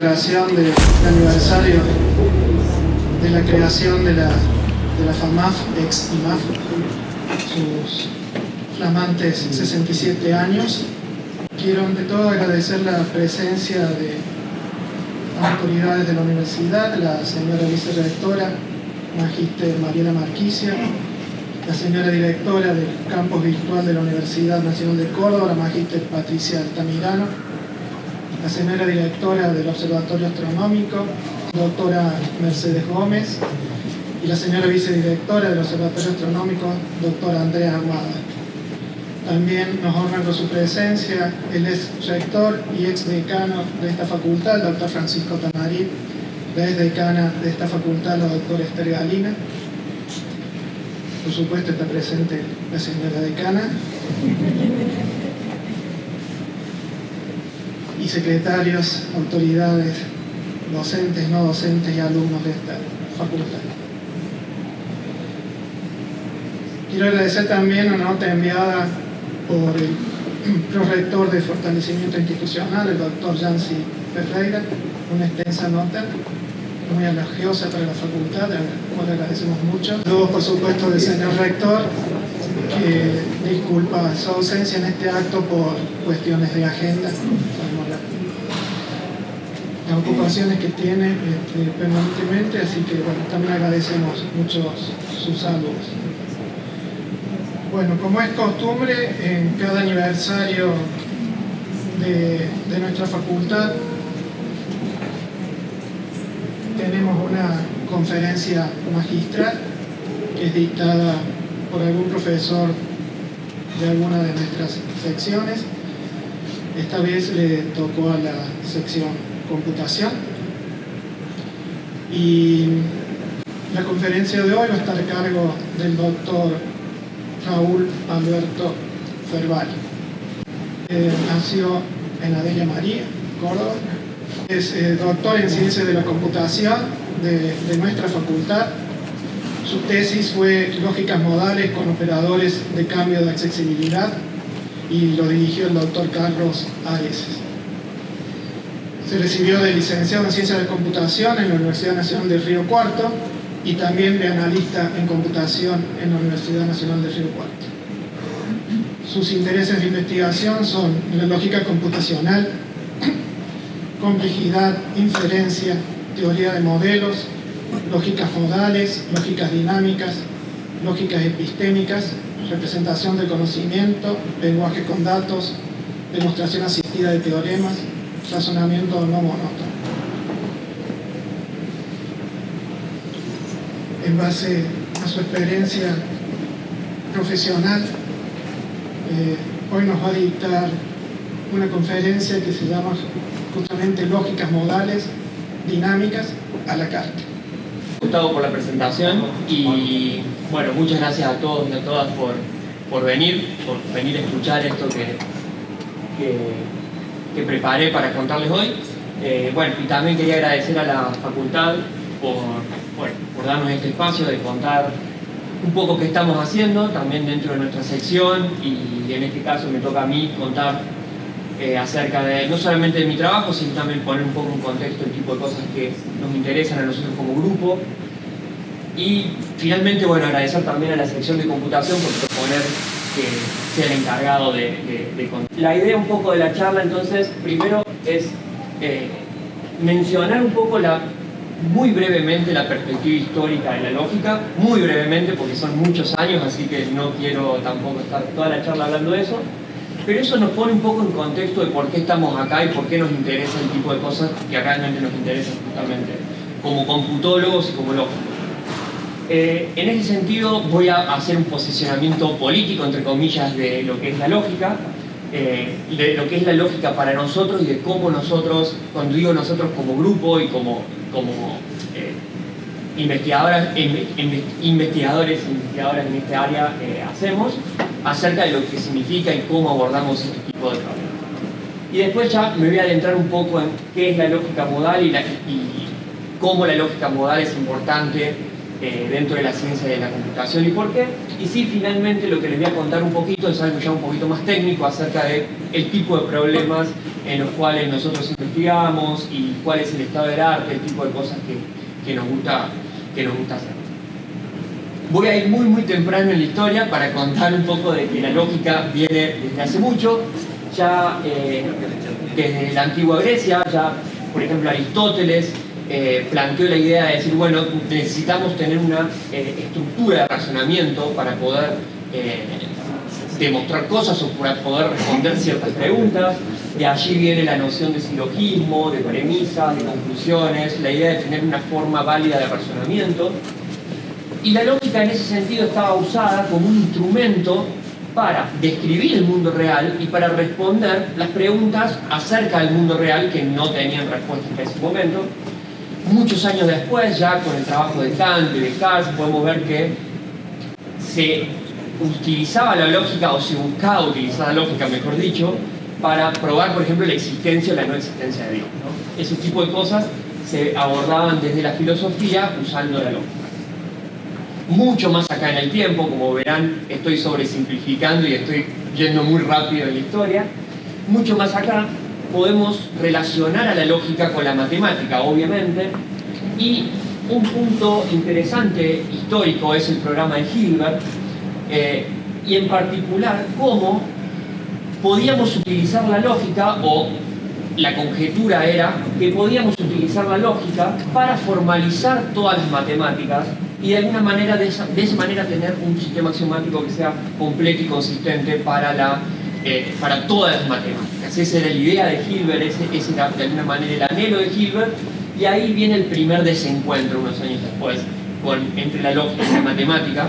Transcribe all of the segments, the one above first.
Del aniversario de la creación de la FAMAF, ex IMAF, sus flamantes 67 años. Quiero ante todo agradecer la presencia de autoridades de la universidad, la señora vicerrectora, magíster Mariela Marquicia, la señora directora del campus virtual de la Universidad Nacional de Córdoba, la magíster Patricia Altamirano, la señora directora del Observatorio Astronómico, doctora Mercedes Gómez, y la señora vicedirectora del Observatorio Astronómico, doctora Andrea Armada. También nos honran con su presencia el ex rector y ex decano de esta facultad, el doctor Francisco Tamarí, la ex decana de esta facultad, la doctora Esther Galina. Por supuesto está presente la señora decana. Y secretarios, autoridades, docentes, no docentes y alumnos de esta facultad. Quiero agradecer también una nota enviada por el prorector de fortalecimiento institucional, el doctor Yancy Ferreira, una extensa nota muy elogiosa para la facultad, a la cual agradecemos mucho. Luego, por supuesto, del señor rector, que disculpa su ausencia en este acto por cuestiones de agenda. Las ocupaciones que tiene permanentemente, así que bueno, también agradecemos mucho sus saludos. Bueno, como es costumbre, en cada aniversario de nuestra facultad tenemos una conferencia magistral que es dictada por algún profesor de alguna de nuestras secciones. Esta vez le tocó a la sección computación, y la conferencia de hoy va a estar a cargo del doctor Raúl Alberto Ferbal. Nació en Adela María, Córdoba. Es doctor en ciencias de la computación de nuestra facultad. Su tesis fue Lógicas modales con operadores de cambio de accesibilidad y lo dirigió el doctor Carlos Ares. Se recibió de licenciado en Ciencias de Computación en la Universidad Nacional del Río Cuarto y también de analista en computación en la Universidad Nacional del Río Cuarto. Sus intereses de investigación son la lógica computacional, complejidad, inferencia, teoría de modelos, lógicas modales, lógicas dinámicas, lógicas epistémicas, representación del conocimiento, lenguaje con datos, demostración asistida de teoremas, razonamiento no monótono. En base a su experiencia profesional, hoy nos va a dictar una conferencia que se llama justamente Lógicas modales dinámicas a la carta. Gustavo por la presentación y bueno, muchas gracias a todos y a todas por venir a escuchar esto que preparé para contarles hoy. Bueno, y también quería agradecer a la facultad por darnos este espacio de contar un poco qué estamos haciendo, también dentro de nuestra sección, y en este caso me toca a mí contar acerca de, no solamente de mi trabajo, sino también poner un poco en contexto el tipo de cosas que nos interesan a nosotros como grupo. Y finalmente, bueno, agradecer también a la sección de computación por proponer que sea el encargado de contar. La idea un poco de la charla, entonces, primero es mencionar un poco muy brevemente la perspectiva histórica de la lógica, muy brevemente porque son muchos años, así que no quiero tampoco estar toda la charla hablando de eso, pero eso nos pone un poco en contexto de por qué estamos acá y por qué nos interesa el tipo de cosas que realmente nos interesan justamente como computólogos y como lógicos. En ese sentido voy a hacer un posicionamiento político, entre comillas, de lo que es la lógica, de lo que es la lógica para nosotros y de cómo nosotros, cuando digo nosotros como grupo y como investigadores y investigadoras en este área hacemos, acerca de lo que significa y cómo abordamos este tipo de problemas. Y después ya me voy a adentrar un poco en qué es la lógica modal y cómo la lógica modal es importante dentro de la ciencia de la computación y por qué. Y sí, finalmente lo que les voy a contar un poquito es algo ya un poquito más técnico acerca del tipo de problemas en los cuales nosotros investigamos y cuál es el estado del arte, el tipo de cosas que nos gusta hacer. Voy a ir muy temprano en la historia para contar un poco de que la lógica viene desde hace mucho, ya desde la antigua Grecia, ya por ejemplo Aristóteles planteó la idea de decir, bueno, necesitamos tener una estructura de razonamiento para poder demostrar cosas o para poder responder ciertas preguntas. De allí viene la noción de silogismo, de premisas, de conclusiones, la idea de tener una forma válida de razonamiento. Y la lógica en ese sentido estaba usada como un instrumento para describir el mundo real y para responder las preguntas acerca del mundo real que no tenían respuesta hasta ese momento. Muchos años después, ya con el trabajo de Kant y Descartes, podemos ver que se utilizaba la lógica, o se buscaba utilizar la lógica, mejor dicho, para probar, por ejemplo, la existencia o la no existencia de Dios, ¿no? Ese tipo de cosas se abordaban desde la filosofía usando la lógica. Mucho más acá en el tiempo, como verán, estoy sobresimplificando y estoy yendo muy rápido en la historia. Mucho más acá podemos relacionar a la lógica con la matemática, obviamente, y un punto interesante histórico es el programa de Hilbert, y en particular cómo podíamos utilizar la lógica, o la conjetura era que podíamos utilizar la lógica para formalizar todas las matemáticas y de alguna manera, de esa manera tener un sistema axiomático que sea completo y consistente para todas las matemáticas. Esa era la idea de Hilbert, ese era de alguna manera el anhelo de Hilbert, y ahí viene el primer desencuentro unos años después entre la lógica y la matemática,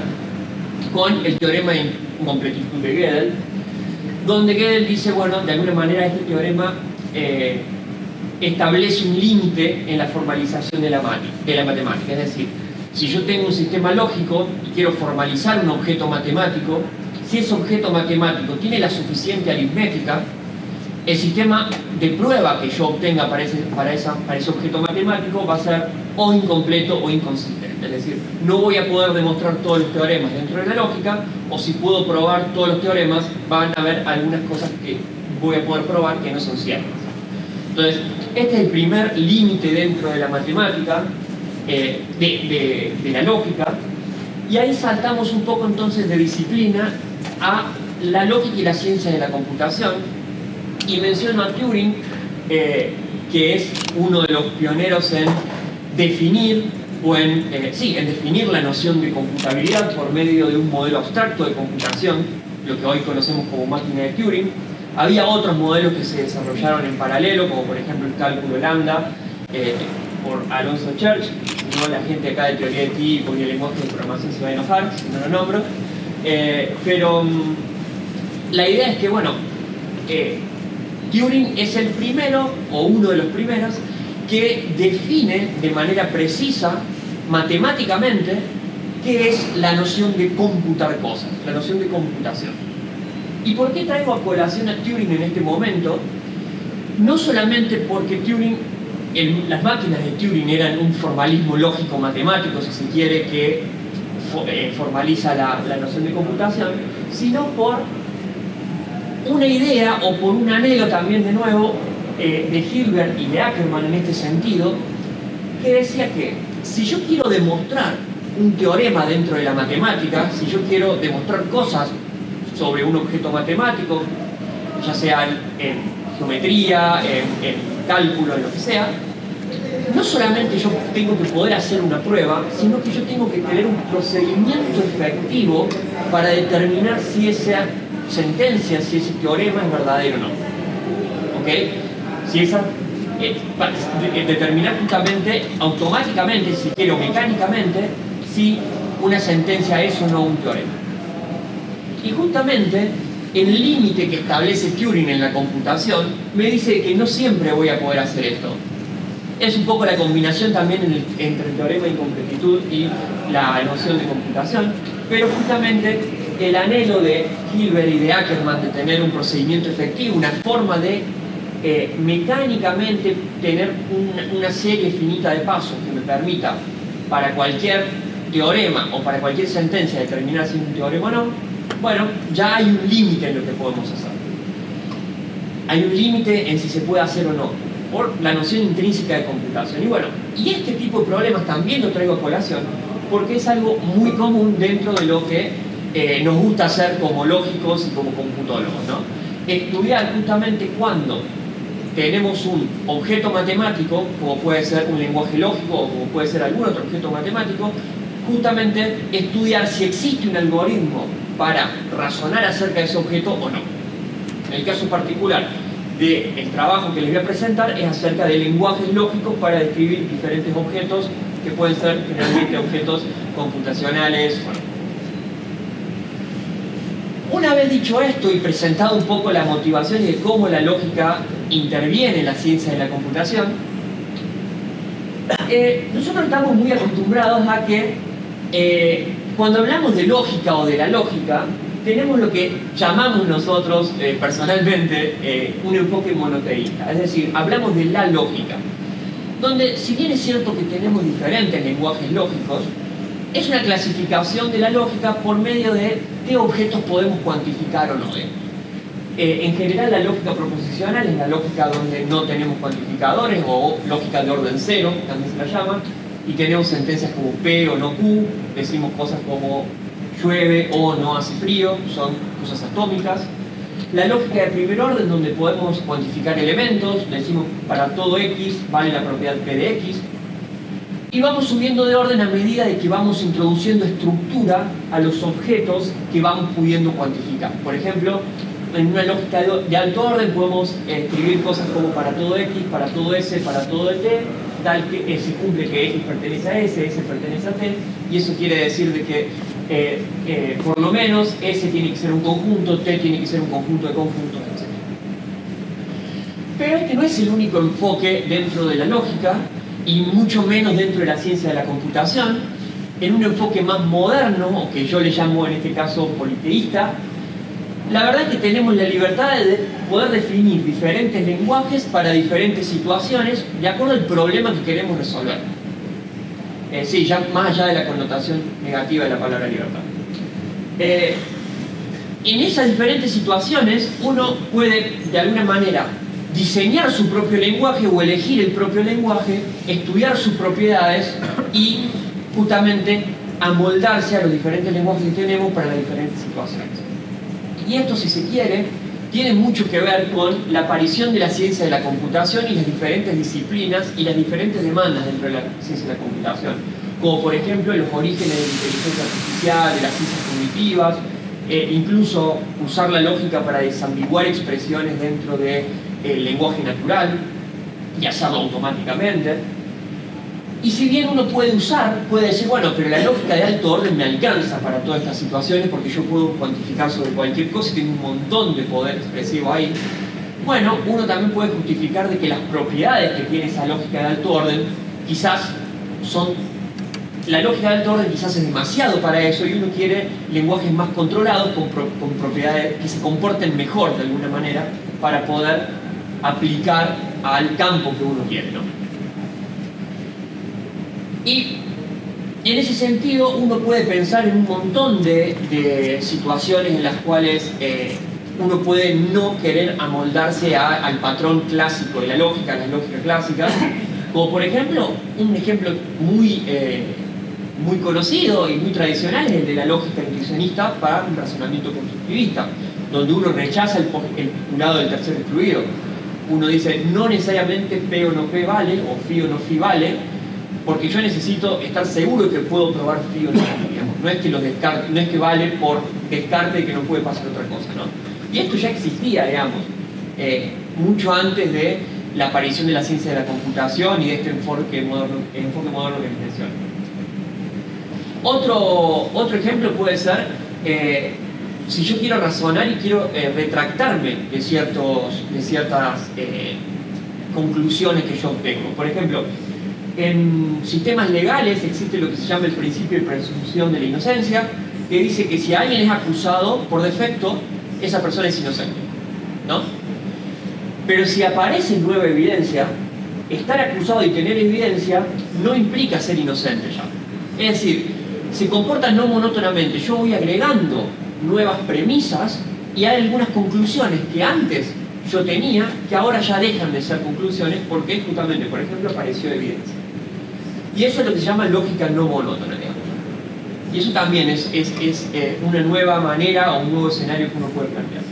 con el teorema de incompletitud de Gödel, donde Gödel dice, bueno, de alguna manera este teorema establece un límite en la formalización de la matemática. Es decir, si yo tengo un sistema lógico y quiero formalizar un objeto matemático, si ese objeto matemático tiene la suficiente aritmética, el sistema de prueba que yo obtenga para ese objeto matemático va a ser o incompleto o inconsistente. Es decir, no voy a poder demostrar todos los teoremas dentro de la lógica, o si puedo probar todos los teoremas, van a haber algunas cosas que voy a poder probar que no son ciertas. Entonces, este es el primer límite dentro de la matemática, de la lógica, y ahí saltamos un poco entonces de disciplina a la lógica y la ciencia de la computación, y menciono a Turing, que es uno de los pioneros en definir en definir la noción de computabilidad por medio de un modelo abstracto de computación, lo que hoy conocemos como máquina de Turing. Había otros modelos que se desarrollaron en paralelo, como por ejemplo el cálculo lambda, por Alonzo Church. Si no, la gente acá de teoría de tipos y el lenguaje de programación se va a enojar si no lo nombro. Pero la idea es que, bueno, Turing es el primero, o uno de los primeros, que define de manera precisa, matemáticamente, qué es la noción de computar cosas, la noción de computación. ¿Y por qué traigo a colación a Turing en este momento? No solamente porque Turing, las máquinas de Turing eran un formalismo lógico-matemático, si se quiere, que formaliza la noción de computación, sino por una idea o por un anhelo también, de nuevo, de Hilbert y de Ackermann en este sentido, que decía que si yo quiero demostrar un teorema dentro de la matemática, si yo quiero demostrar cosas sobre un objeto matemático, ya sea en geometría, en cálculo, en lo que sea, no solamente yo tengo que poder hacer una prueba, sino que yo tengo que tener un procedimiento efectivo para determinar si esa sentencia, si ese teorema es verdadero o no. ¿Ok? Si esa, determinar justamente, automáticamente, si quiero mecánicamente, si una sentencia es o no un teorema. Y justamente el límite que establece Turing en la computación me dice que no siempre voy a poder hacer esto. Es un poco la combinación también entre el teorema de incompletitud y la noción de computación, pero justamente el anhelo de Hilbert y de Ackermann de tener un procedimiento efectivo, una forma de mecánicamente tener una serie finita de pasos que me permita para cualquier teorema o para cualquier sentencia determinar si es un teorema o no, bueno, ya hay un límite en lo que podemos hacer. hay un límite en si se puede hacer o no, por la noción intrínseca de computación. Y bueno, y este tipo de problemas también lo traigo a colación, porque es algo muy común dentro de lo que nos gusta hacer como lógicos y como computólogos, ¿no? Estudiar justamente cuando tenemos un objeto matemático, como puede ser un lenguaje lógico o como puede ser algún otro objeto matemático, justamente estudiar si existe un algoritmo para razonar acerca de ese objeto o no. En el caso particular del trabajo que les voy a presentar es acerca de lenguajes lógicos para describir diferentes objetos que pueden ser generalmente objetos computacionales. Bueno. Una vez dicho esto y presentado un poco la motivación de cómo la lógica interviene en la ciencia de la computación, nosotros estamos muy acostumbrados a que cuando hablamos de lógica o de la lógica, tenemos lo que llamamos nosotros personalmente un enfoque monoteísta, es decir, hablamos de la lógica, donde si bien es cierto que tenemos diferentes lenguajes lógicos, es una clasificación de la lógica por medio de qué objetos podemos cuantificar o no. En general la lógica proposicional es la lógica donde no tenemos cuantificadores, o lógica de orden cero, también se la llama, y tenemos sentencias como P o no Q, decimos cosas como llueve o no hace frío, son cosas atómicas. La lógica de primer orden, donde podemos cuantificar elementos, decimos para todo X vale la propiedad P de X. Y vamos subiendo de orden a medida de que vamos introduciendo estructura a los objetos que vamos pudiendo cuantificar. Por ejemplo, en una lógica de alto orden podemos escribir cosas como para todo X, para todo S, para todo T, tal que se cumple que X pertenece a S pertenece a T, y eso quiere decir de que por lo menos S tiene que ser un conjunto, T tiene que ser un conjunto de conjuntos, etc. Pero este no es el único enfoque dentro de la lógica, y mucho menos dentro de la ciencia de la computación. En un enfoque más moderno, o que yo le llamo en este caso politeísta, la verdad es que tenemos la libertad de poder definir diferentes lenguajes para diferentes situaciones de acuerdo al problema que queremos resolver. Sí, ya más allá de la connotación negativa de la palabra libertad. En esas diferentes situaciones uno puede de alguna manera diseñar su propio lenguaje o elegir el propio lenguaje, estudiar sus propiedades y justamente amoldarse a los diferentes lenguajes que tenemos para las diferentes situaciones. Y esto, si se quiere, tiene mucho que ver con la aparición de la ciencia de la computación y las diferentes disciplinas y las diferentes demandas dentro de la ciencia de la computación, como por ejemplo los orígenes de la inteligencia artificial, de las ciencias cognitivas, incluso usar la lógica para desambiguar expresiones dentro del lenguaje natural y hacerlo automáticamente. Y si bien uno puede decir, bueno, pero la lógica de alto orden me alcanza para todas estas situaciones porque yo puedo cuantificar sobre cualquier cosa y tengo un montón de poder expresivo ahí. Bueno, uno también puede justificar de que las propiedades que tiene esa lógica de alto orden quizás son... La lógica de alto orden quizás es demasiado para eso y uno quiere lenguajes más controlados con propiedades que se comporten mejor de alguna manera para poder aplicar al campo que uno quiere, ¿no? Y en ese sentido uno puede pensar en un montón de situaciones en las cuales uno puede no querer amoldarse al patrón clásico de la lógica clásica, como por ejemplo, un ejemplo muy conocido y muy tradicional es el de la lógica intuicionista para un razonamiento constructivista, donde uno rechaza el postulado del tercero excluido. Uno dice, no necesariamente P o no P vale, o Phi o no Phi vale, porque yo necesito estar seguro de que puedo probar Phi o no, digamos. No es que los descarte, no es que vale por descarte de que no puede pasar otra cosa, ¿no? Y esto ya existía, digamos, mucho antes de la aparición de la ciencia de la computación y de este enfoque moderno que les menciono. Otro ejemplo puede ser, si yo quiero razonar y quiero retractarme de ciertas conclusiones que yo obtengo. Por ejemplo, en sistemas legales existe lo que se llama el principio de presunción de la inocencia, que dice que si alguien es acusado, por defecto, esa persona es inocente, ¿no? Pero si aparece nueva evidencia, estar acusado y tener evidencia no implica ser inocente ya. Es decir, se comporta no monótonamente. Yo voy agregando nuevas premisas y hay algunas conclusiones que antes yo tenía, que ahora ya dejan de ser conclusiones porque justamente, por ejemplo, apareció evidencia. Y eso es lo que se llama lógica no monótona, digamos. Y eso también es una nueva manera o un nuevo escenario que uno puede plantear.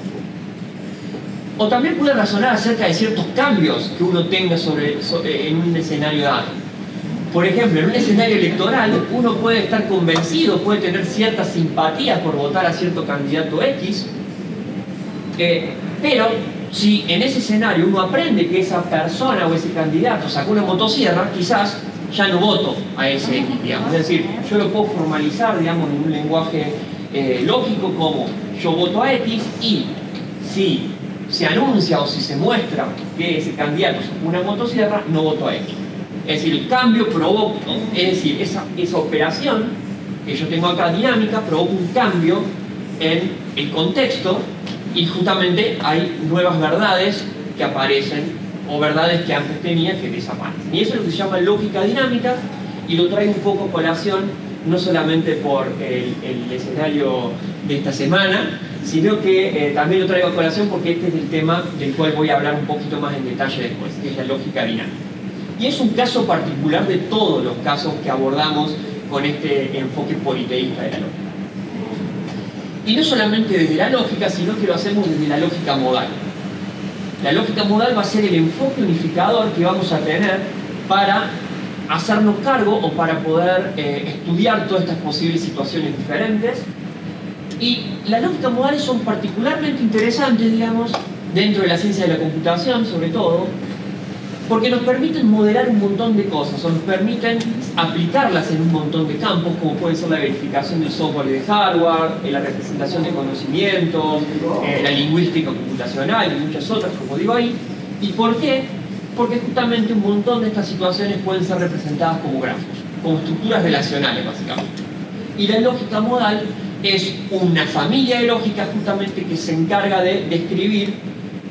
O también puede razonar acerca de ciertos cambios que uno tenga en un escenario dado. Por ejemplo, en un escenario electoral uno puede estar convencido, puede tener cierta simpatía por votar a cierto candidato X, pero si en ese escenario uno aprende que esa persona o ese candidato sacó una motosierra, quizás ya no voto a ese X, digamos. Es decir, yo lo puedo formalizar, digamos, en un lenguaje lógico como yo voto a X y si se anuncia o si se muestra que ese candidato sacó una motosierra, no voto a X. Es decir, el cambio provoca, es decir, esa operación que yo tengo acá dinámica provoca un cambio en el contexto y justamente hay nuevas verdades que aparecen o verdades que antes tenía que desaparecen. Y eso es lo que se llama lógica dinámica y lo traigo un poco a colación no solamente por el escenario de esta semana, sino que también lo traigo a colación porque este es el tema del cual voy a hablar un poquito más en detalle después, que es la lógica dinámica. Y es un caso particular de todos los casos que abordamos con este enfoque politeísta de la lógica. Y no solamente desde la lógica, sino que lo hacemos desde la lógica modal. La lógica modal va a ser el enfoque unificador que vamos a tener para hacernos cargo o para poder estudiar todas estas posibles situaciones diferentes. Y las lógicas modales son particularmente interesantes, digamos, dentro de la ciencia de la computación, sobre todo, porque nos permiten modelar un montón de cosas, o nos permiten aplicarlas en un montón de campos, como puede ser la verificación del software y de hardware, la representación de conocimientos, la lingüística computacional y muchas otras, como digo ahí. ¿Y por qué? Porque justamente un montón de estas situaciones pueden ser representadas como grafos, como estructuras relacionales, básicamente. Y la lógica modal es una familia de lógicas justamente que se encarga de describir,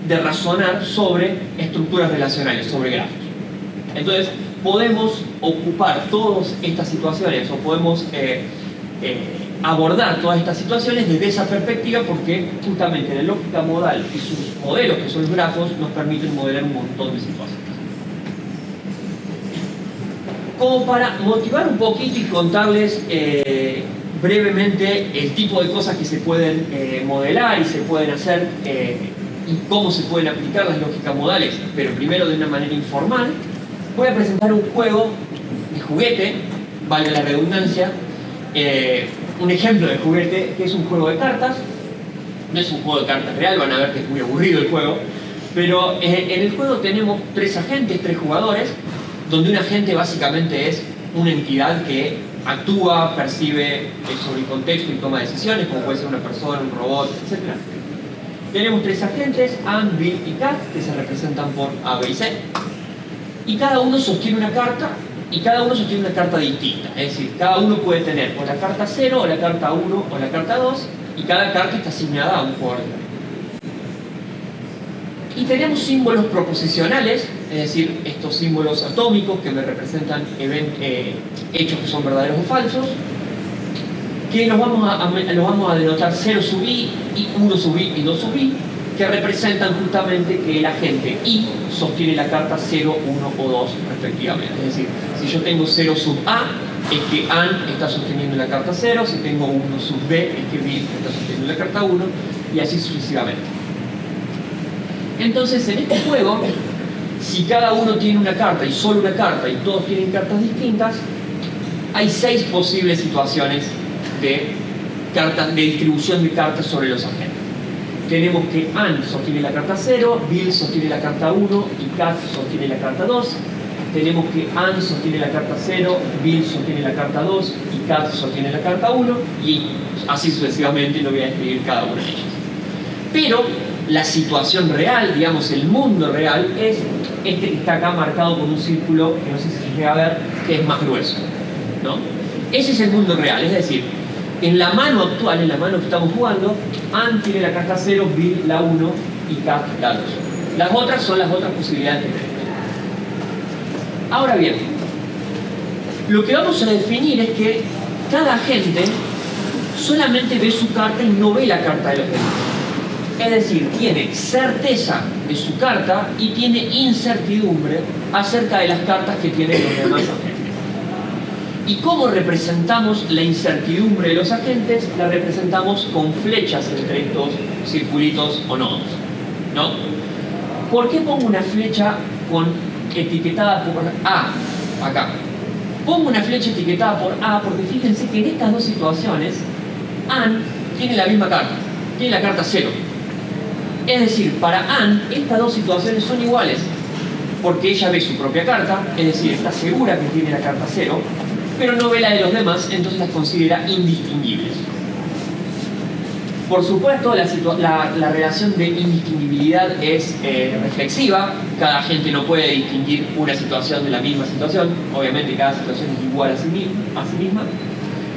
de razonar sobre estructuras relacionales, sobre grafos. Entonces, podemos ocupar todas estas situaciones o podemos abordar todas estas situaciones desde esa perspectiva porque justamente la lógica modal y sus modelos, que son los grafos, nos permiten modelar un montón de situaciones. Como para motivar un poquito y contarles brevemente el tipo de cosas que se pueden modelar y se pueden hacer y cómo se pueden aplicar las lógicas modales, pero primero de una manera informal, voy a presentar un juego de juguete, valga la redundancia, un ejemplo de juguete que es un juego de cartas. No es un juego de cartas real, van a ver que es muy aburrido el juego, pero en el juego tenemos 3 agentes, 3 jugadores, donde un agente básicamente es una entidad que actúa, percibe sobre el contexto y toma decisiones, como puede ser una persona, un robot, etc. Tenemos 3 agentes, Anne, Bill y Kat, que se representan por A, B y C. Y cada uno sostiene una carta, y cada uno sostiene una carta distinta. Es decir, cada uno puede tener o la carta 0, o la carta 1, o la carta 2, y cada carta está asignada a un jugador. Y tenemos símbolos proposicionales, es decir, estos símbolos atómicos que me representan hechos que son verdaderos o falsos, que los vamos a denotar 0 sub i, 1 sub i y 2 sub i, que representan justamente que el agente I sostiene la carta 0, 1 o 2 respectivamente. Es decir, si yo tengo 0 sub A, es que Anne está sosteniendo la carta 0, si tengo 1 sub B, es que Bill está sosteniendo la carta 1, y así sucesivamente. Entonces, en este juego, si cada uno tiene una carta y solo una carta y todos tienen cartas distintas, hay 6 posibles situaciones de distribución de cartas sobre los agentes. Tenemos que Anne sostiene la carta 0, Bill sostiene la carta 1 y Kat sostiene la carta 2. Tenemos que Anne sostiene la carta 0, Bill sostiene la carta 2 y Kat sostiene la carta 1, y así sucesivamente lo voy a escribir cada una de ellas. Pero la situación real, digamos el mundo real, es este que está acá marcado con un círculo que no sé si se llega a ver, que es más grueso, ¿no? Ese es el mundo real, es decir, en la mano actual, en la mano que estamos jugando, Anne tiene la carta 0, Bill la 1 y Kat la 2. Las otras son las otras posibilidades que tenemos. Ahora bien, lo que vamos a definir es que cada agente solamente ve su carta y no ve la carta de los demás. Es decir, tiene certeza de su carta y tiene incertidumbre acerca de las cartas que tienen los demás agentes. ¿Y cómo representamos la incertidumbre de los agentes? La representamos con flechas entre estos circulitos o nodos, ¿no? ¿Por qué pongo una flecha etiquetada por A acá? Pongo una flecha etiquetada por A porque fíjense que en estas dos situaciones Ann tiene la misma carta, tiene la carta 0. Es decir, para Ann estas dos situaciones son iguales porque ella ve su propia carta, es decir, está segura que tiene la carta 0, pero no ve la de los demás, entonces las considera indistinguibles. Por supuesto, la relación de indistinguibilidad es reflexiva. Cada agente no puede distinguir una situación de la misma situación. Obviamente, cada situación es igual a sí misma.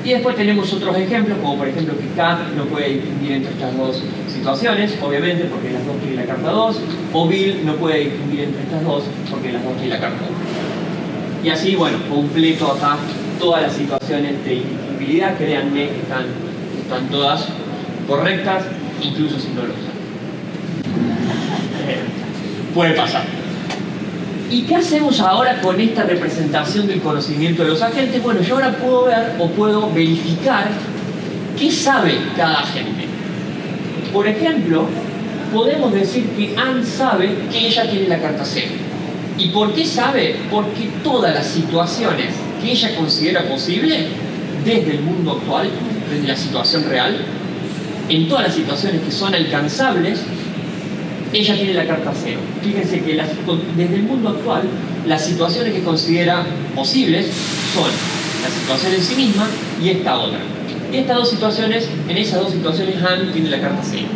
Y después tenemos otros ejemplos, como por ejemplo que Kat no puede distinguir entre estas dos situaciones, obviamente, porque las dos tienen la carta 2, o Bill no puede distinguir entre estas dos, porque las dos tienen la carta 1. Y así, bueno, completo acá todas las situaciones de indistinguibilidad. Créanme que están todas correctas, incluso si no lo son. Puede pasar. ¿Y qué hacemos ahora con esta representación del conocimiento de los agentes? Bueno, yo ahora puedo ver o puedo verificar qué sabe cada agente. Por ejemplo, podemos decir que Ann sabe que ella tiene la carta 0. ¿Y por qué sabe? Porque todas las situaciones que ella considera posible, desde el mundo actual, desde la situación real, en todas las situaciones que son alcanzables, ella tiene la carta 0. Fíjense que desde el mundo actual, las situaciones que considera posibles son la situación en sí misma y esta otra. Y en esas dos situaciones, Ann tiene la carta 0.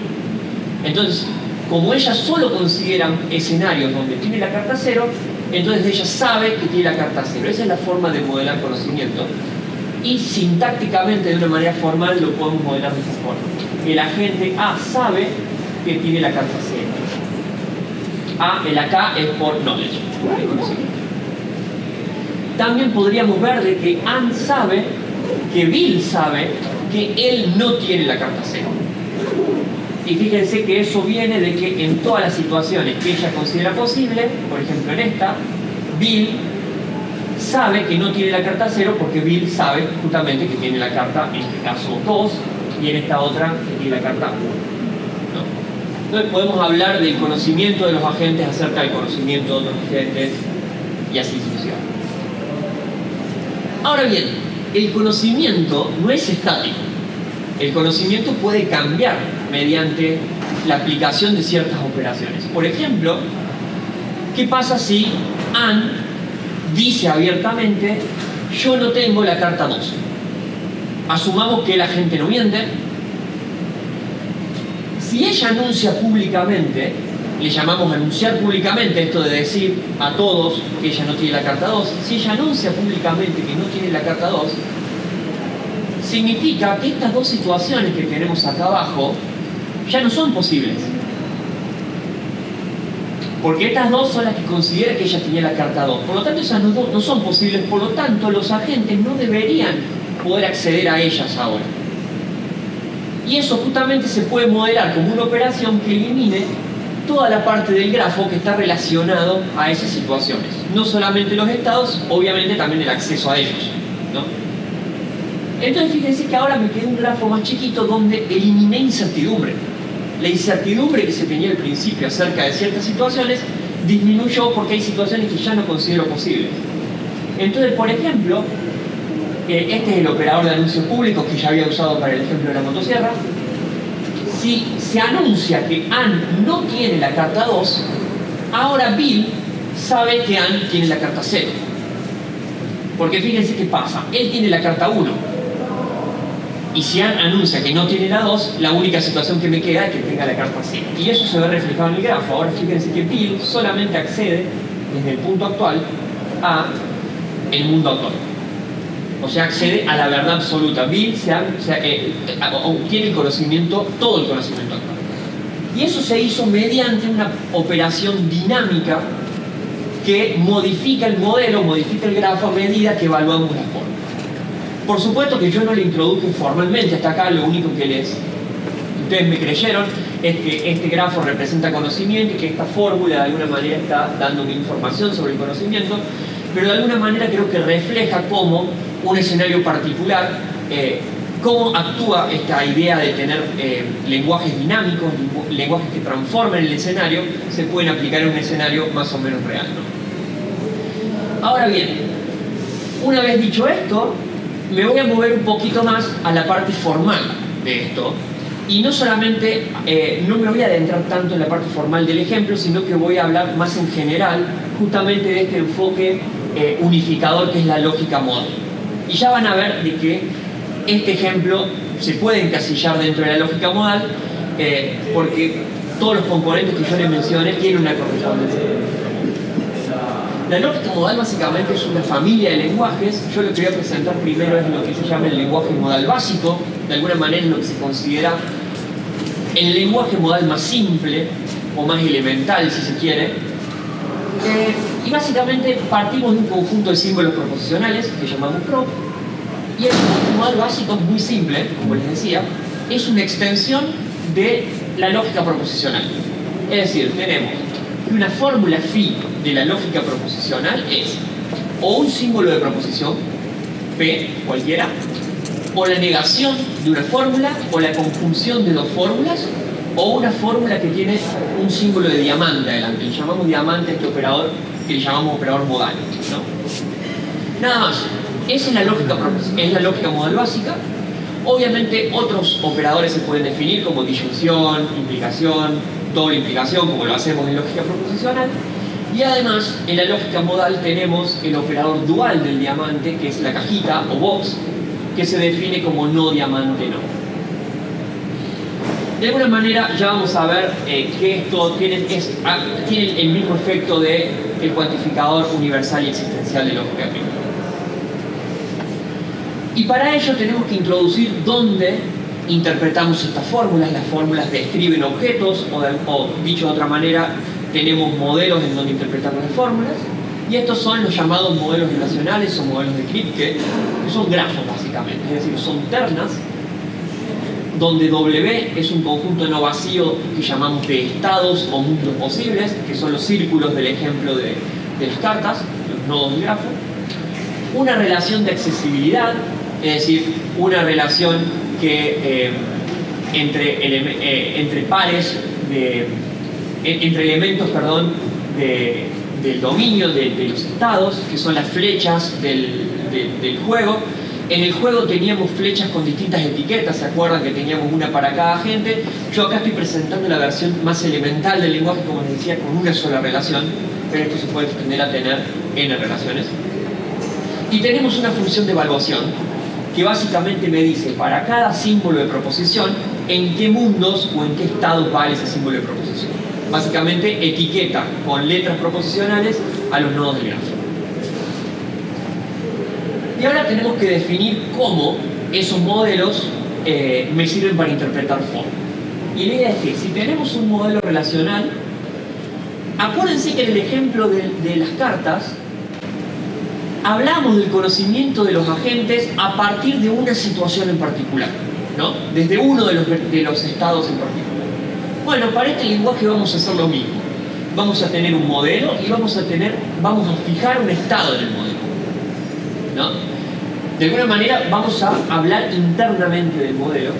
Entonces, como ella solo considera escenarios donde tiene la carta 0, entonces ella sabe que tiene la carta 0. Esa es la forma de modelar conocimiento. Y sintácticamente, de una manera formal, lo podemos modelar de esta forma. El agente A sabe que tiene la carta 0. El acá es por knowledge, el conocimiento. También podríamos ver de que Ann sabe, que Bill sabe, que él no tiene la carta 0. Y fíjense que eso viene de que en todas las situaciones que ella considera posible, por ejemplo en esta, Bill sabe que no tiene la carta 0 porque Bill sabe justamente que tiene la carta, en este caso 2, y en esta otra que tiene la carta 1. Entonces podemos hablar del conocimiento de los agentes acerca del conocimiento de otros agentes y así sucesivamente. Ahora bien, el conocimiento no es estático. El conocimiento puede cambiar mediante la aplicación de ciertas operaciones. Por ejemplo, ¿qué pasa si Ann dice abiertamente: yo no tengo la carta 2? Asumamos que el agente no miente. Si ella anuncia públicamente, le llamamos anunciar públicamente, esto de decir a todos que ella no tiene la carta 2, si ella anuncia públicamente que no tiene la carta 2, significa que estas dos situaciones que tenemos acá abajo ya no son posibles. Porque estas dos son las que considera que ella tenía la carta 2. Por lo tanto, esas dos no son posibles. Por lo tanto, los agentes no deberían poder acceder a ellas ahora. Y eso justamente se puede modelar como una operación que elimine toda la parte del grafo que está relacionado a esas situaciones. No solamente los estados, obviamente también el acceso a ellos, ¿no? Entonces fíjense que ahora me queda un grafo más chiquito donde eliminé incertidumbre. La incertidumbre que se tenía al principio acerca de ciertas situaciones disminuyó porque hay situaciones que ya no considero posibles. Entonces, por ejemplo, este es el operador de anuncios públicos que ya había usado para el ejemplo de la motosierra. Si se anuncia que Ann no tiene la carta 2, ahora Bill sabe que Ann tiene la carta 0. Porque fíjense qué pasa, él tiene la carta 1. Y si Ann anuncia que no tiene la 2, la única situación que me queda es que tenga la carta 0. Y eso se ve reflejado en el grafo. Ahora fíjense que Bill solamente accede desde el punto actual a el mundo actual. O sea, accede a la verdad absoluta. Bill obtiene el conocimiento, todo el conocimiento actual. Y eso se hizo mediante una operación dinámica que modifica el modelo, modifica el grafo a medida que evaluamos la forma. Por supuesto que yo no le introduje formalmente hasta acá, lo único que ustedes me creyeron es que este grafo representa conocimiento y que esta fórmula de alguna manera está dando información sobre el conocimiento, pero de alguna manera creo que refleja cómo un escenario particular, cómo actúa esta idea de tener lenguajes dinámicos, lenguajes que transformen el escenario, se pueden aplicar en un escenario más o menos real, ¿no? Ahora bien, una vez dicho esto, me voy a mover un poquito más a la parte formal de esto. Y no solamente, no me voy a adentrar tanto en la parte formal del ejemplo, sino que voy a hablar más en general justamente de este enfoque unificador que es la lógica modal. Y ya van a ver de que este ejemplo se puede encasillar dentro de la lógica modal porque todos los componentes que yo les mencioné tienen una correspondencia. La lógica modal básicamente es una familia de lenguajes. Yo lo que voy a presentar primero es lo que se llama el lenguaje modal básico. De alguna manera es lo que se considera el lenguaje modal más simple o más elemental, si se quiere. Y básicamente partimos de un conjunto de símbolos proposicionales que llamamos prop. Y el lenguaje modal básico es muy simple, como les decía, es una extensión de la lógica proposicional. Es decir, tenemos que una fórmula phi de la lógica proposicional es o un símbolo de proposición, P, cualquiera, o la negación de una fórmula, o la conjunción de dos fórmulas, o una fórmula que tiene un símbolo de diamante adelante. Le llamamos diamante a este operador, que le llamamos operador modal, ¿no? Nada más. Esa es la lógica modal básica. Obviamente otros operadores se pueden definir como disyunción, implicación, doble implicación, como lo hacemos en lógica proposicional. Y además, en la lógica modal tenemos el operador dual del diamante, que es la cajita o box, que se define como no diamante no. De alguna manera ya vamos a ver que esto tiene el mismo efecto del cuantificador universal y existencial de lógica prima. Y para ello tenemos que introducir dónde interpretamos estas fórmulas. Las fórmulas describen objetos, o dicho de otra manera, tenemos modelos en donde interpretamos las fórmulas. Y estos son los llamados modelos relacionales o modelos de Kripke, que son grafos básicamente, es decir, son ternas, donde W es un conjunto no vacío que llamamos de estados o mundos posibles, que son los círculos del ejemplo de las cartas, los nodos del grafo. Una relación de accesibilidad, es decir, una relación que entre pares, entre elementos, perdón, del dominio de los estados, que son las flechas del juego. En el juego teníamos flechas con distintas etiquetas, ¿se acuerdan que teníamos una para cada agente? Yo acá estoy presentando la versión más elemental del lenguaje, como les decía, con una sola relación, pero esto se puede extender a tener n relaciones. Y tenemos una función de evaluación que básicamente me dice para cada símbolo de proposición en qué mundos o en qué estados vale ese símbolo de proposición. Básicamente etiqueta con letras proposicionales a los nodos del grafo. Y ahora tenemos que definir cómo esos modelos me sirven para interpretar fórmulas. Y la idea es que si tenemos un modelo relacional, acuérdense que en el ejemplo de las cartas hablamos del conocimiento de los agentes a partir de una situación en particular, ¿no? Desde uno de los estados en particular. Bueno, para este lenguaje vamos a hacer lo mismo. Vamos a tener un modelo y vamos a fijar un estado en el modelo, ¿no? De alguna manera vamos a hablar internamente del modelo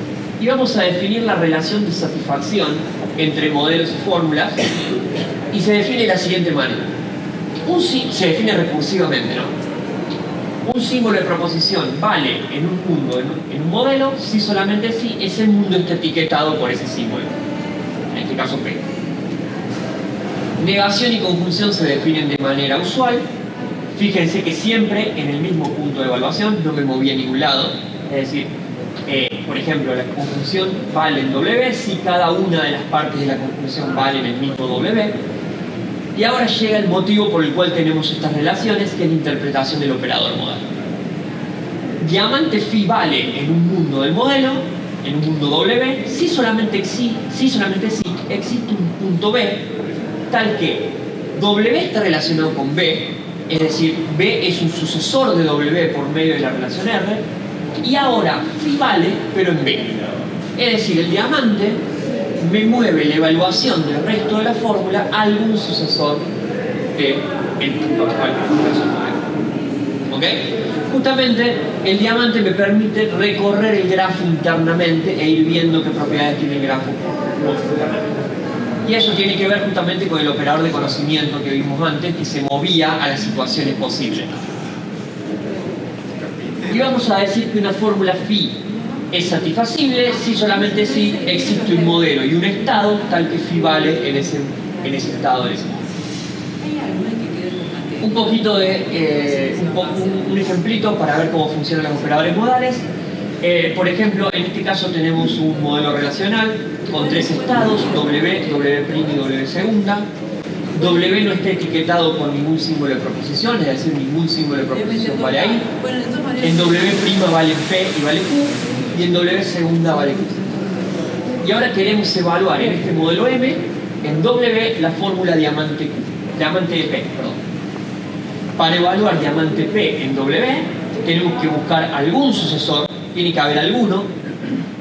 y vamos a definir la relación de satisfacción entre modelos y fórmulas, y se define de la siguiente manera. Se define recursivamente, ¿no? Un símbolo de proposición vale en un mundo, en un modelo, si solamente si ese mundo está etiquetado por ese símbolo. En este caso P. Negación y conjunción se definen de manera usual. Fíjense que siempre en el mismo punto de evaluación, no me moví a ningún lado. Es decir, por ejemplo, la conjunción vale en W si cada una de las partes de la conjunción vale en el mismo W. Y ahora llega el motivo por el cual tenemos estas relaciones, que es la interpretación del operador modal. Diamante phi vale en un mundo del modelo, en un mundo W, si solamente si existe un punto B, tal que W está relacionado con B, es decir, B es un sucesor de W por medio de la relación R, y ahora phi vale, pero en B. Es decir, el diamante me mueve la evaluación del resto de la fórmula a algún sucesor del punto actual que ¿ok? Justamente el diamante me permite recorrer el grafo internamente e ir viendo qué propiedades tiene el grafo internamente. Y eso tiene que ver justamente con el operador de conocimiento que vimos antes, que se movía a las situaciones posibles. Y vamos a decir que una fórmula phi es satisfacible si solamente si existe un modelo y un estado tal que phi vale en ese estado de ese modelo. Un poquito de un ejemplito para ver cómo funcionan los operadores modales. Por ejemplo, en este caso tenemos un modelo relacional con tres estados, W, W' y W segunda. W no está etiquetado con ningún símbolo de proposición, es decir, ningún símbolo de proposición vale ahí. En W' vale P y vale Q, y en W segunda vale Q. Y ahora queremos evaluar en este modelo M, en W, la fórmula diamante P, perdón. Para evaluar diamante P en W, tenemos que buscar algún sucesor, tiene que haber alguno,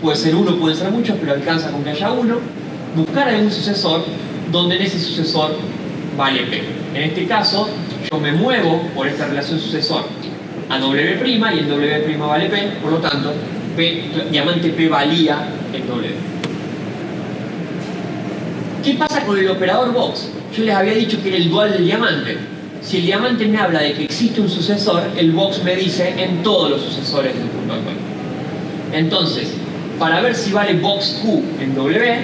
puede ser uno, pueden ser muchos, pero alcanza con que haya uno. Buscar algún sucesor donde en ese sucesor vale P. En este caso, yo me muevo por esta relación sucesor a W' y en W' vale P, por lo tanto, diamante P valía en W. ¿Qué pasa con el operador box? Yo les había dicho que era el dual del diamante. Si el diamante me habla de que existe un sucesor, el box me dice en todos los sucesores del punto actual. Entonces, para ver si vale box Q en W,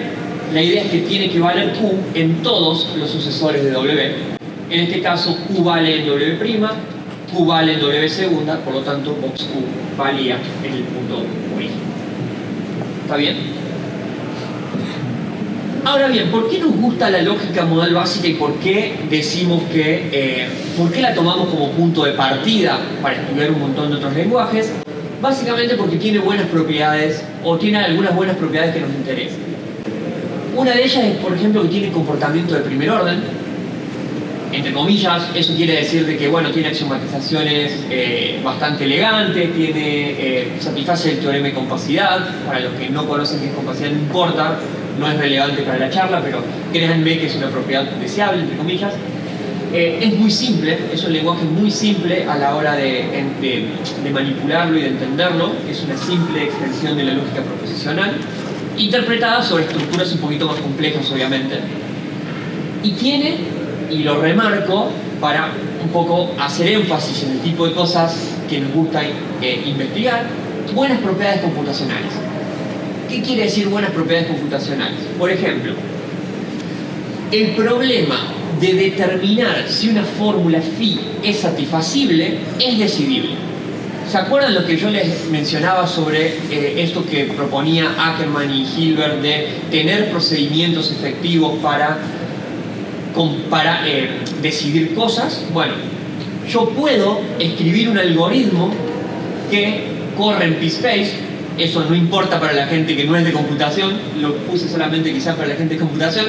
la idea es que tiene que valer Q en todos los sucesores de W. En este caso, Q vale en W', Q vale en W segunda, por lo tanto, box Q valía en el punto origen. ¿Está bien? Ahora bien, ¿por qué nos gusta la lógica modal básica y por qué decimos que, por qué la tomamos como punto de partida para estudiar un montón de otros lenguajes? Básicamente porque tiene buenas propiedades, o tiene algunas buenas propiedades que nos interesan. Una de ellas es, por ejemplo, que tiene comportamiento de primer orden. Entre comillas, eso quiere decir de que, bueno, tiene axiomatizaciones bastante elegantes, satisface el teorema de compacidad. Para los que no conocen qué es compacidad, no importa, no es relevante para la charla, pero créanme que es una propiedad deseable, entre comillas. Es muy simple, es un lenguaje muy simple a la hora de manipularlo y de entenderlo. Es una simple extensión de la lógica proposicional, interpretada sobre estructuras un poquito más complejas, obviamente. Y tiene, y lo remarco para un poco hacer énfasis en el tipo de cosas que nos gusta investigar, buenas propiedades computacionales. ¿Qué quiere decir buenas propiedades computacionales? Por ejemplo, el problema de determinar si una fórmula phi es satisfacible es decidible. ¿Se acuerdan lo que yo les mencionaba sobre esto que proponía Ackermann y Hilbert de tener procedimientos efectivos para decidir cosas? Bueno, yo puedo escribir un algoritmo que corre en PSpace. Eso no importa para la gente que no es de computación, lo puse solamente quizás para la gente de computación.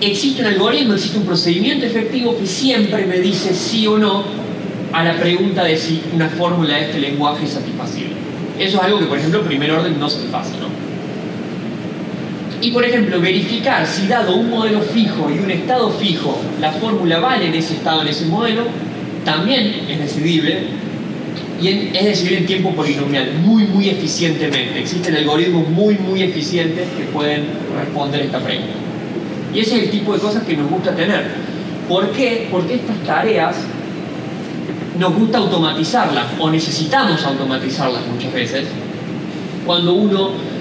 Existe un algoritmo, existe un procedimiento efectivo que siempre me dice sí o no a la pregunta de si una fórmula de este lenguaje es satisfacible. Eso es algo que, por ejemplo, en primer orden no satisface, ¿no? Y, por ejemplo, verificar si dado un modelo fijo y un estado fijo, la fórmula vale en ese estado, en ese modelo, también es decidible. Y es decidir en tiempo polinomial, muy eficientemente. Existen algoritmos muy eficientes que pueden responder esta pregunta. Y ese es el tipo de cosas que nos gusta tener. ¿Por qué? Porque estas tareas nos gusta automatizarlas, o necesitamos automatizarlas muchas veces, cuando uno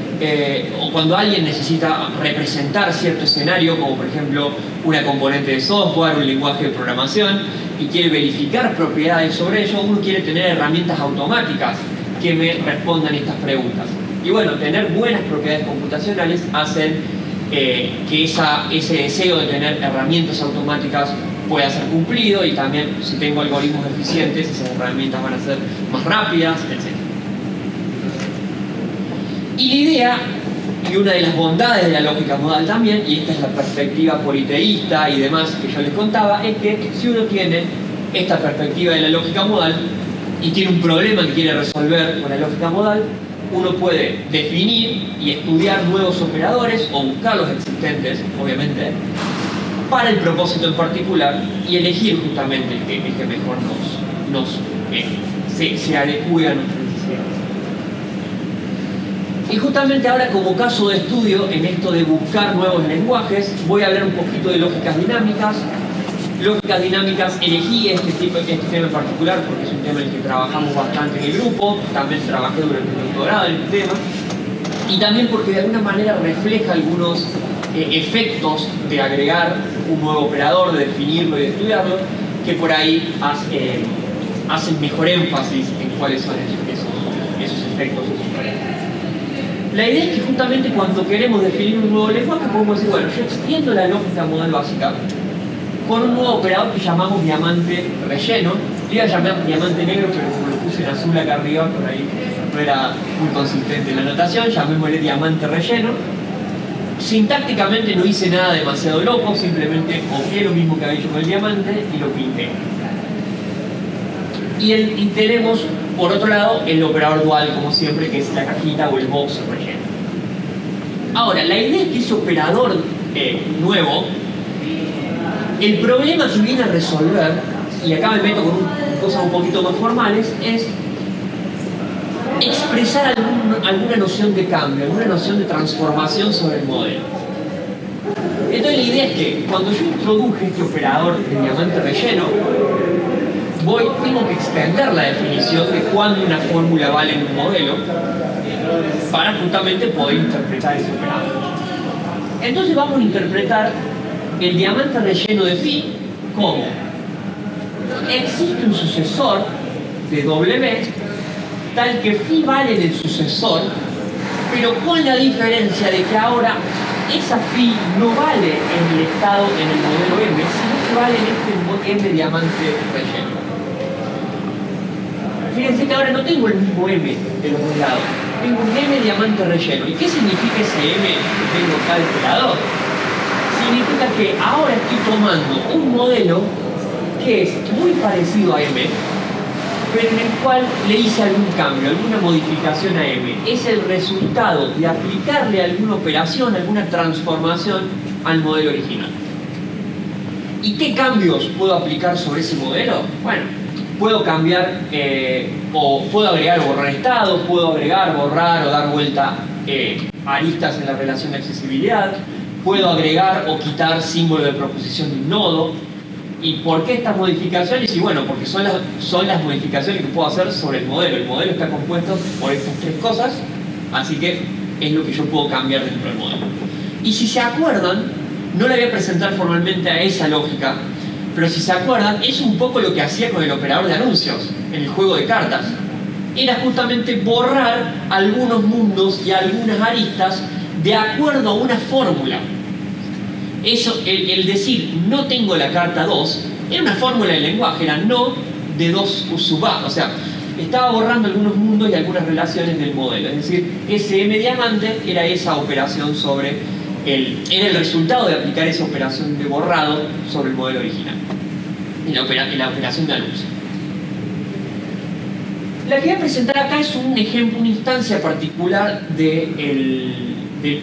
o cuando alguien necesita representar cierto escenario, como por ejemplo una componente de software, un lenguaje de programación, y quiere verificar propiedades sobre ello, uno quiere tener herramientas automáticas que me respondan estas preguntas. Y bueno, tener buenas propiedades computacionales hacen que ese deseo de tener herramientas automáticas pueda ser cumplido, y también si tengo algoritmos eficientes, esas herramientas van a ser más rápidas, etc. Y la idea, y una de las bondades de la lógica modal también, y esta es la perspectiva politeísta y demás que yo les contaba, es que si uno tiene esta perspectiva de la lógica modal y tiene un problema que quiere resolver con la lógica modal, uno puede definir y estudiar nuevos operadores o buscar los existentes, obviamente, para el propósito en particular y elegir justamente el que mejor se adecue a nuestras necesidades. Y justamente ahora, como caso de estudio en esto de buscar nuevos lenguajes, voy a hablar un poquito de lógicas dinámicas. Lógicas dinámicas, elegí este tema en particular porque es un tema en el que trabajamos bastante en el grupo, también trabajé durante el doctorado en el tema, y también porque de alguna manera refleja algunos efectos de agregar un nuevo operador, de definirlo y de estudiarlo, que por ahí hacen mejor énfasis en cuáles son esos efectos. La idea es que justamente cuando queremos definir un nuevo lenguaje podemos decir, bueno, yo extiendo la lógica modal básica con un nuevo operador que llamamos diamante relleno. Le iba a llamar diamante negro, pero como lo puse en azul acá arriba, por ahí no era muy consistente en la anotación, llamémosle diamante relleno. Sintácticamente no hice nada demasiado loco, simplemente copié lo mismo que había hecho con el diamante y lo pinté. Y tenemos, por otro lado, el operador dual, como siempre, que es la cajita o el box relleno. Ahora, la idea es que ese operador nuevo, el problema que viene a resolver, y acá me meto con cosas un poquito más formales, es expresar alguna noción de cambio, alguna noción de transformación sobre el modelo. Entonces la idea es que cuando yo introduje este operador de diamante relleno, tengo que extender la definición de cuándo una fórmula vale en un modelo para justamente poder interpretar ese operador. Entonces vamos a interpretar el diamante relleno de phi como existe un sucesor de W tal que phi vale del sucesor, pero con la diferencia de que ahora esa phi no vale en el estado en el modelo M, sino que vale en este M diamante relleno. Fíjense que ahora no tengo el mismo M de los dos lados, tengo un M diamante relleno. ¿Y qué significa ese M que tengo acá de este lado? Significa que ahora estoy tomando un modelo que es muy parecido a M, pero en el cual le hice algún cambio, alguna modificación a M. Es el resultado de aplicarle alguna operación, alguna transformación al modelo original. ¿Y qué cambios puedo aplicar sobre ese modelo? Bueno, puedo cambiar o puedo agregar o borrar estados, puedo agregar, borrar o dar vuelta aristas en la relación de accesibilidad, puedo agregar o quitar símbolo de proposición de un nodo. ¿Y por qué estas modificaciones? Y bueno, porque son las modificaciones que puedo hacer sobre el modelo. El modelo está compuesto por estas tres cosas, así que es lo que yo puedo cambiar dentro del modelo. Y si se acuerdan, no le voy a presentar formalmente a esa lógica, pero si se acuerdan, es un poco lo que hacía con el operador de anuncios en el juego de cartas. Era justamente borrar algunos mundos y algunas aristas de acuerdo a una fórmula. Eso, el decir no tengo la carta 2, era una fórmula del lenguaje, era no de 2 sub A, o sea, estaba borrando algunos mundos y algunas relaciones del modelo. Es decir, ese M diamante era esa operación sobre era el resultado de aplicar esa operación de borrado sobre el modelo original, en la operación de anuncio. La que voy a presentar acá es un ejemplo, una instancia particular de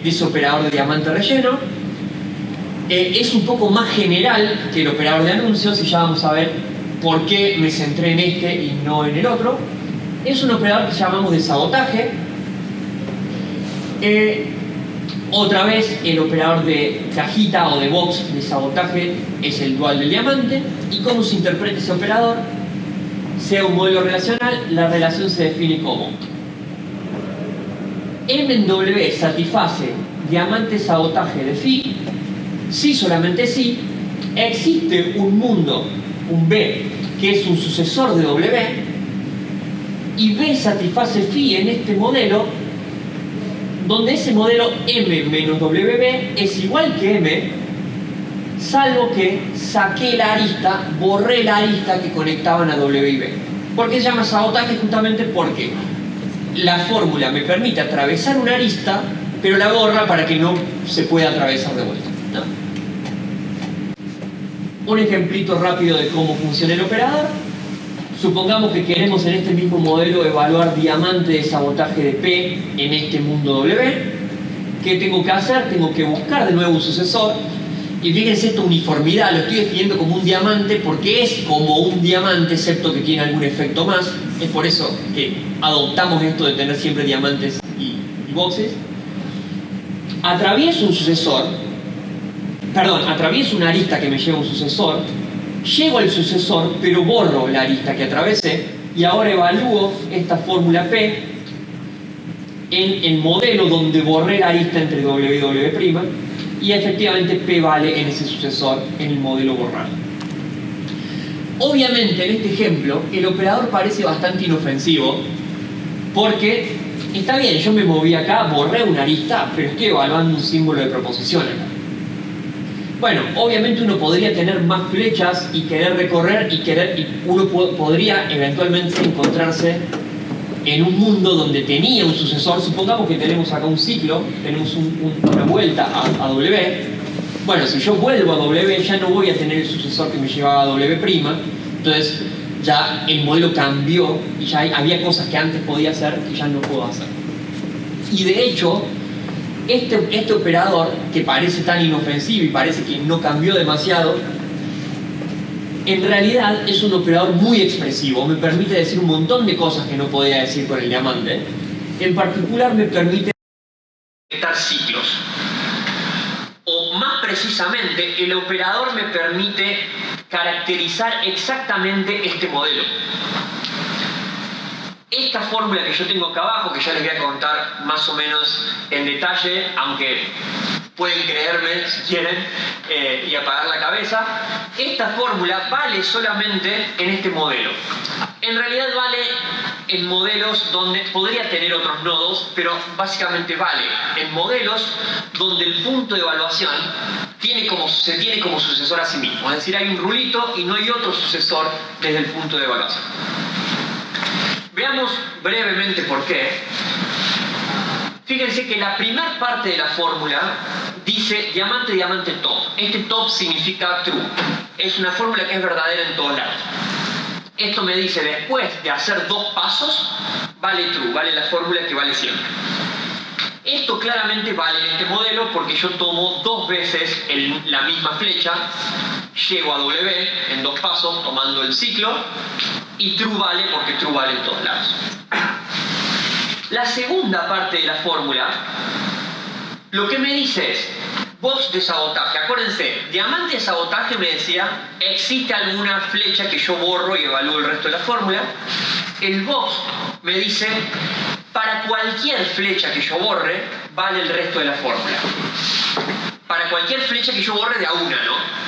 ese operador de diamante relleno. Es un poco más general que el operador de anuncios y ya vamos a ver por qué me centré en este y no en el otro. Es un operador que llamamos de sabotaje. Otra vez el operador de cajita o de box de sabotaje es el dual del diamante. ¿Y cómo se interpreta ese operador? Sea un modelo relacional, la relación se define como M en W satisface diamante sabotaje de phi si solamente si existe un mundo, un B, que es un sucesor de W, y B satisface phi en este modelo, donde ese modelo M menos WB es igual que M, salvo que saqué la arista, borré la arista que conectaban a W y B. ¿Por qué se llama sabotaje? Justamente porque la fórmula me permite atravesar una arista, pero la borra para que no se pueda atravesar de vuelta, ¿no? Un ejemplito rápido de cómo funciona el operador. Supongamos que queremos en este mismo modelo evaluar diamante de sabotaje de P en este mundo W. ¿Qué tengo que hacer? Tengo que buscar de nuevo un sucesor. Y fíjense esta uniformidad, lo estoy definiendo como un diamante porque es como un diamante, excepto que tiene algún efecto más. Es por eso que adoptamos esto de tener siempre diamantes y boxes. Atravieso un sucesor, atravieso una arista que me lleva a un sucesor, llego al sucesor, pero borro la arista que atravesé, y ahora evalúo esta fórmula P en el modelo donde borré la arista entre W y W', y efectivamente P vale en ese sucesor en el modelo borrado. Obviamente en este ejemplo el operador parece bastante inofensivo porque está bien, yo me moví acá, borré una arista, pero estoy evaluando un símbolo de proposición acá. Bueno, obviamente uno podría tener más flechas y querer recorrer y uno podría eventualmente encontrarse en un mundo donde tenía un sucesor. Supongamos que tenemos acá un ciclo, tenemos una vuelta a W. Bueno, si yo vuelvo a W ya no voy a tener el sucesor que me llevaba a W', entonces ya el modelo cambió y ya había cosas que antes podía hacer que ya no puedo hacer. Y de hecho, este operador, que parece tan inofensivo y parece que no cambió demasiado, en realidad es un operador muy expresivo, me permite decir un montón de cosas que no podía decir con el diamante. En particular me permite detectar ciclos. O más precisamente, el operador me permite caracterizar exactamente este modelo. Esta fórmula que yo tengo acá abajo, que ya les voy a contar más o menos en detalle, aunque pueden creerme si quieren y apagar la cabeza, esta fórmula vale solamente en este modelo. En realidad vale en modelos donde podría tener otros nodos, pero básicamente vale en modelos donde el punto de evaluación se tiene como sucesor a sí mismo. Es decir, hay un rulito y no hay otro sucesor desde el punto de evaluación. Veamos brevemente por qué. Fíjense que la primera parte de la fórmula dice diamante, diamante, top. Este top significa true. Es una fórmula que es verdadera en todos lados. Esto me dice, después de hacer dos pasos, vale true, vale la fórmula que vale siempre. Esto claramente vale en este modelo porque yo tomo dos veces la misma flecha, llego a W en dos pasos tomando el ciclo, y true vale porque true vale en todos lados. La segunda parte de la fórmula lo que me dice es box de sabotaje. Acuérdense, diamante de sabotaje me decía existe alguna flecha que yo borro y evalúo el resto de la fórmula. El box me dice para cualquier flecha que yo borre vale el resto de la fórmula. Para cualquier flecha que yo borre de a una, ¿no?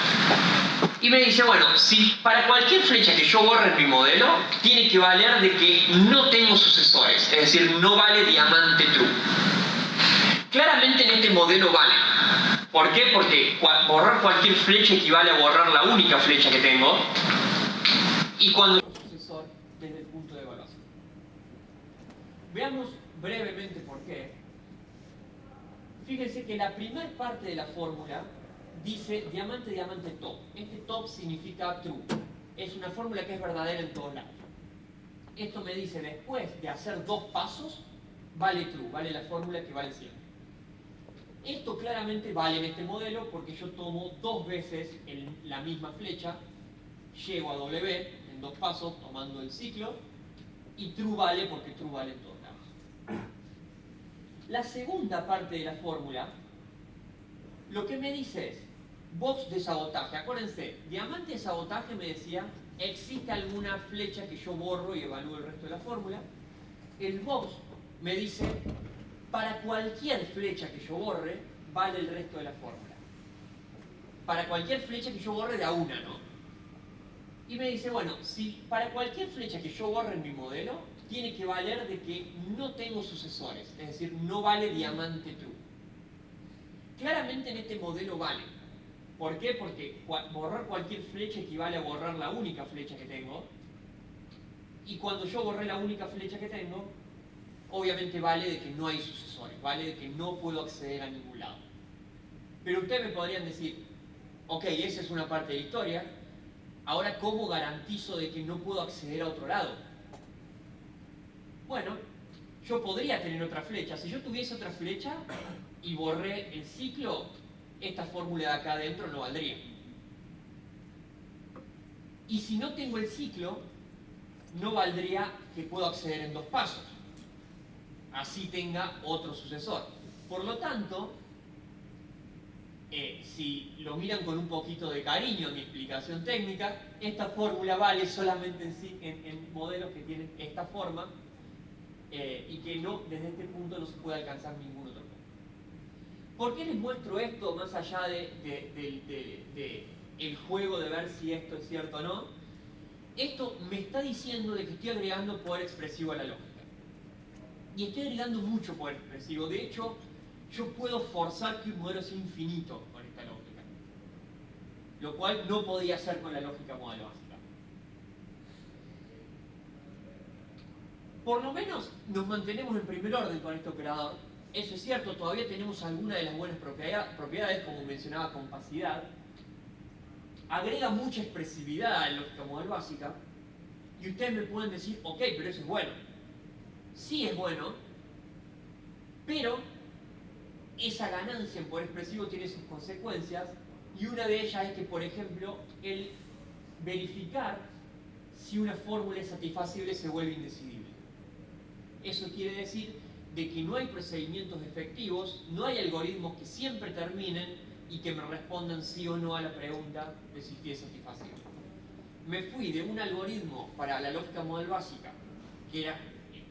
Y me dice, bueno, si para cualquier flecha que yo borre en mi modelo, tiene que valer de que no tengo sucesores, es decir, no vale diamante true. Claramente en este modelo vale. ¿Por qué? Porque borrar cualquier flecha equivale a borrar la única flecha que tengo, y cuando sucesor desde el punto de evaluación. Veamos brevemente por qué. Fíjense que la primera parte de la fórmula dice diamante, diamante, top. Este top significa true. Es una fórmula que es verdadera en todos lados. Esto me dice, después de hacer dos pasos, vale true, vale la fórmula que vale siempre. Esto claramente vale en este modelo porque yo tomo dos veces la misma flecha, llego a W en dos pasos tomando el ciclo, y true vale porque true vale en todos lados. La segunda parte de la fórmula lo que me dice es box de sabotaje. Acuérdense, diamante de sabotaje me decía existe alguna flecha que yo borro y evalúo el resto de la fórmula. El box me dice para cualquier flecha que yo borre vale el resto de la fórmula. Para cualquier flecha que yo borre de a una, ¿no? Y me dice, bueno, si para cualquier flecha que yo borre en mi modelo tiene que valer de que no tengo sucesores, es decir, no vale diamante true. Claramente en este modelo vale. ¿Por qué? Porque borrar cualquier flecha equivale a borrar la única flecha que tengo, y cuando yo borré la única flecha que tengo, obviamente vale de que no hay sucesores, vale de que no puedo acceder a ningún lado. Pero ustedes me podrían decir, ok, esa es una parte de la historia, Ahora, ¿cómo garantizo de que no puedo acceder a otro lado? Bueno, yo podría tener otra flecha. Si yo tuviese otra flecha y borré el ciclo, esta fórmula de acá adentro no valdría. Y si no tengo el ciclo, no valdría que puedo acceder en 2 pasos. Así tenga otro sucesor. Por lo tanto, si lo miran con un poquito de cariño en mi explicación técnica, esta fórmula vale solamente en modelos que tienen esta forma y que no, desde este punto no se puede alcanzar ningún otro punto. ¿Por qué les muestro esto más allá de el juego de ver si esto es cierto o no? Esto me está diciendo de que estoy agregando poder expresivo a la lógica. Y estoy agregando mucho poder expresivo. De hecho, yo puedo forzar que un modelo sea infinito con esta lógica. Lo cual no podía hacer con la lógica modelo básica. Por lo menos nos mantenemos en primer orden con este operador. Eso es cierto, todavía tenemos algunas de las buenas propiedades, como mencionaba, compacidad. Agrega mucha expresividad a la lógica modelo básica. Y ustedes me pueden decir, ok, pero eso es bueno. Sí es bueno, pero esa ganancia en poder expresivo tiene sus consecuencias, y una de ellas es que, por ejemplo, el verificar si una fórmula es satisfacible se vuelve indecidible. Eso quiere decir de que no hay procedimientos efectivos, no hay algoritmos que siempre terminen y que me respondan sí o no a la pregunta de si es satisfacible. Me fui de un algoritmo para la lógica modelo básica, que era,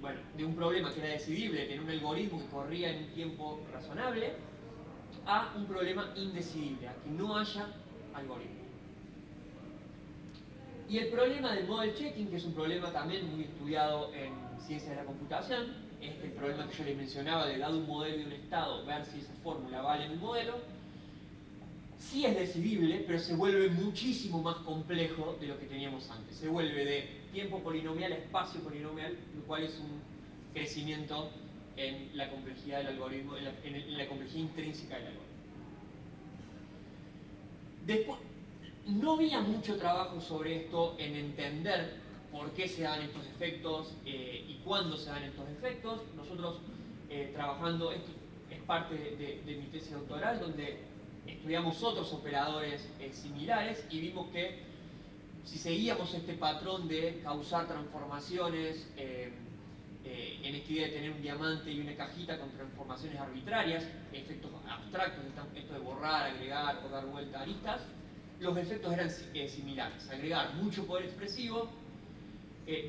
bueno, de un problema que era decidible, tener un algoritmo que corría en un tiempo razonable, a un problema indecidible, a que no haya algoritmo. Y el problema del model checking, que es un problema también muy estudiado en ciencia de la computación, este problema que yo les mencionaba de dado un modelo y un estado, ver si esa fórmula vale en el modelo, sí es decidible, pero se vuelve muchísimo más complejo de lo que teníamos antes. Se vuelve de tiempo polinomial a espacio polinomial, lo cual es un crecimiento en la complejidad del algoritmo, en la complejidad intrínseca del algoritmo. Después, no había mucho trabajo sobre esto en entender por qué se dan estos efectos y cuándo se dan estos efectos. Nosotros trabajando, esto es parte de mi tesis doctoral, donde estudiamos otros operadores similares y vimos que si seguíamos este patrón de causar transformaciones en esta idea de tener un diamante y una cajita con transformaciones arbitrarias, efectos abstractos, esto de borrar, agregar o dar vuelta a aristas, los efectos eran similares. Agregar mucho poder expresivo,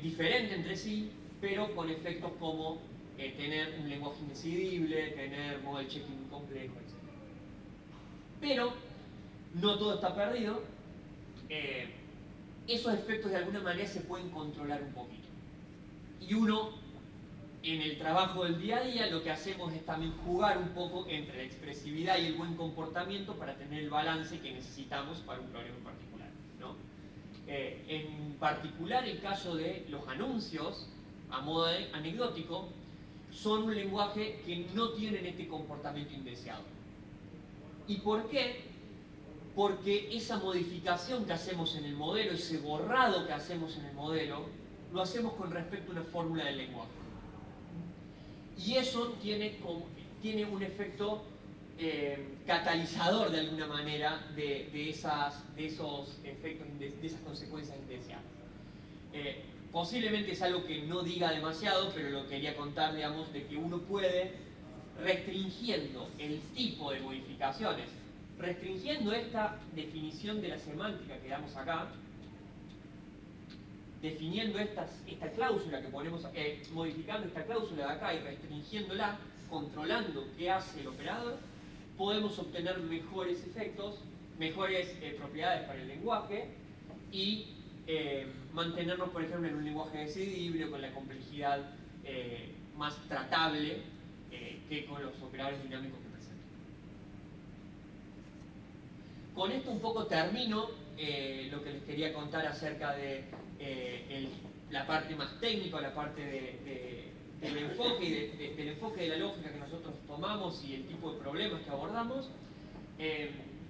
diferente entre sí, pero con efectos como tener un lenguaje indecidible, tener model checking complejo, etc. Pero no todo está perdido. Esos efectos de alguna manera se pueden controlar un poquito. Y uno, en el trabajo del día a día, lo que hacemos es también jugar un poco entre la expresividad y el buen comportamiento para tener el balance que necesitamos para un problema en particular, ¿no? En particular, el caso de los anuncios, a modo anecdótico, son un lenguaje que no tienen este comportamiento indeseado. ¿Y por qué? Porque esa modificación que hacemos en el modelo, ese borrado que hacemos en el modelo, lo hacemos con respecto a una fórmula del lenguaje. Y eso tiene un efecto catalizador de alguna manera de esos efectos, de esas consecuencias indeseadas. Posiblemente es algo que no diga demasiado, pero lo quería contar, digamos, de que uno puede, restringiendo el tipo de modificaciones, restringiendo esta definición de la semántica que damos acá, definiendo esta cláusula que ponemos, modificando esta cláusula de acá y restringiéndola, controlando qué hace el operador, podemos obtener mejores efectos, mejores propiedades para el lenguaje y mantenernos, por ejemplo, en un lenguaje decidible con la complejidad más tratable que con los operadores dinámicos que presento. Con esto un poco termino lo que les quería contar acerca de la parte más técnica, la parte del enfoque y del enfoque de la lógica que nosotros tomamos y el tipo de problemas que abordamos.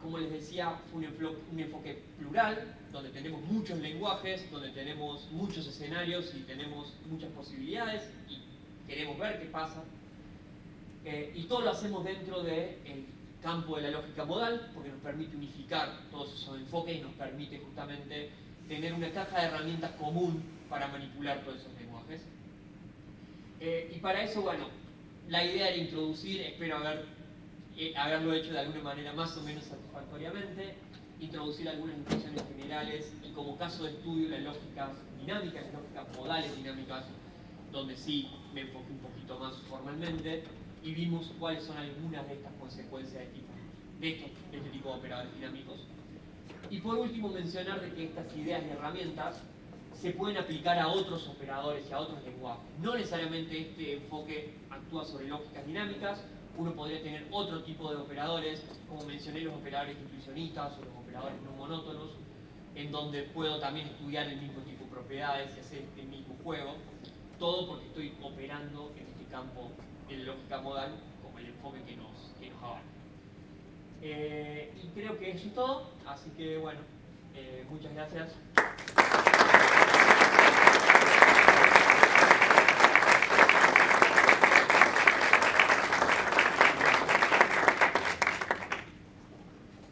como les decía, fue un enfoque plural, donde tenemos muchos lenguajes, donde tenemos muchos escenarios y tenemos muchas posibilidades y queremos ver qué pasa. Y todo lo hacemos dentro del campo de la lógica modal, porque nos permite unificar todos esos enfoques y nos permite justamente tener una caja de herramientas común para manipular todos esos lenguajes. Y para eso, bueno, la idea era introducir, espero haberlo hecho de alguna manera más o menos satisfactoriamente, introducir algunas nociones generales y como caso de estudio las lógicas dinámicas, las lógicas modales dinámicas, donde sí me enfoqué un poquito más formalmente y vimos cuáles son algunas de estas consecuencias de este tipo de operadores dinámicos. Y por último mencionar de que estas ideas y herramientas se pueden aplicar a otros operadores y a otros lenguajes. No necesariamente este enfoque actúa sobre lógicas dinámicas, uno podría tener otro tipo de operadores, como mencioné los operadores intuicionistas o los operadores no monótonos, en donde puedo también estudiar el mismo tipo de propiedades y hacer este mismo juego, todo porque estoy operando en este campo de la lógica modal como el enfoque que nos abarca. Y creo que eso es todo, así que bueno, muchas gracias.